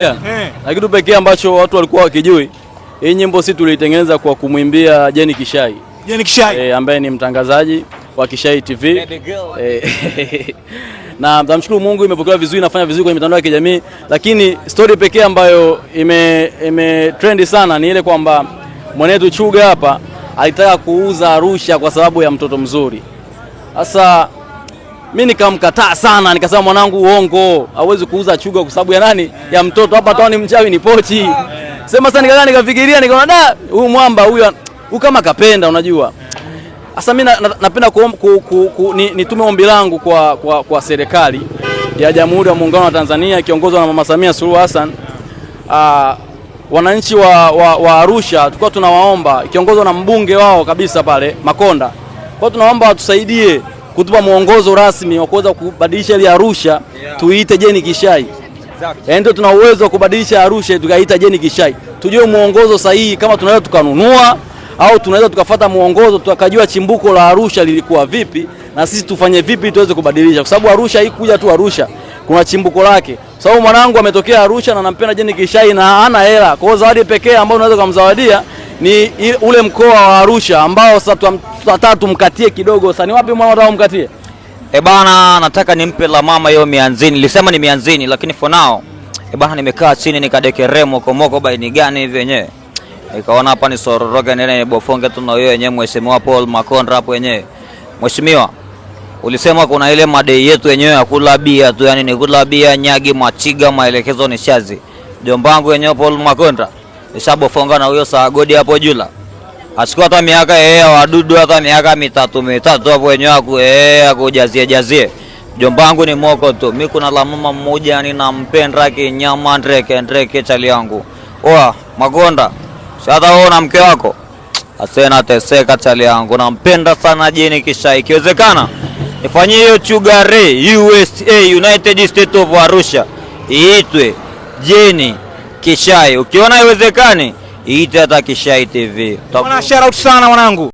Na kitu pekee ambacho watu walikuwa wakijui, hii nyimbo si tulitengeneza kwa kumwimbia Jenny Kishai. Jenny Kishai Ambaye ni mtangazaji wa Kishai TV. Na namshukuru Mungu imepokelewa vizuri, nafanya vizuri kwenye mitandao ya kijamii, lakini story pekee ambayo ime trend sana ni ile kwamba mwanetu Chuga hapa alitaka kuuza Arusha kwa sababu ya mtoto mzuri. Sasa mimi nikamkataa sana, nikasema mwanangu uongo, hauwezi kuuza Chuga kwa sababu ya nani? Ya mtoto. Hapa toa ni mchawi ni pochi. Sema sasa nikafikiria nikaona da huyu mwamba huyu kama kapenda unajua. Sasa mimi napenda nitume ombi langu kwa serikali ya Jamhuri ya Muungano wa Tanzania ikiongozwa na Mama Samia Suluhu Hassan. Wananchi wa Arusha tulikuwa tunawaomba ikiongozwa na mbunge wao kabisa pale Makonda. Kwa tunaomba watusaidie kutupa mwongozo rasmi wa kuweza kubadilisha ile Arusha tuiite Jenny Kishai. Ndio tuna uwezo wa kubadilisha Arusha tukaita Jenny Kishai. Tujue mwongozo sahihi kama tunaweza tukanunua au tunaweza tukafuata mwongozo tukajua chimbuko la Arusha lilikuwa vipi na sisi tufanye vipi tuweze kubadilisha, kwa sababu Arusha haikuja tu Arusha, kuna chimbuko lake. Kwa sababu mwanangu ametokea Arusha na nampenda Jenny Kishai na hana hela. Kwa hiyo zawadi pekee ambayo unaweza kumzawadia ni ule mkoa wa Arusha ambao sasa tutataka tumkatie kidogo. Sasa ni wapi mwana unataka umkatie? Bana, nataka nimpe la mama hiyo mianzini. Nilisema ni mianzini lakini for now bana nimekaa chini nikadekeremo komoko baini gani hivi yenyewe. Nikaona hapa ni sororoke nene bofonge tu na hiyo yenyewe Mheshimiwa Paul Makonda hapo yenyewe. Mheshimiwa, ulisema kuna ile madai yetu yenyewe ya kula bia tu, yani ni kula bia nyagi machiga maelekezo ni shazi. Jombangu yenyewe Paul Makonda nishabofonga na huyo Saagodi hapo Jula. Achukua hata miaka wadudu hata miaka mitatu hapo yenyewe akujazie. Jombangu ni moko tu. Mimi kuna la mama mmoja yani nampenda kinyama ndreke chali yangu. Oa Makonda, sasa wewe na mke wako asena teseka chali yangu, nampenda sana Jenny Kishai. Ikiwezekana nifanyie hiyo Chugare USA United States of Arusha iitwe Jenny Kishai. Ukiona haiwezekani iite hata Kishai TV. Bwana shout out sana mwanangu.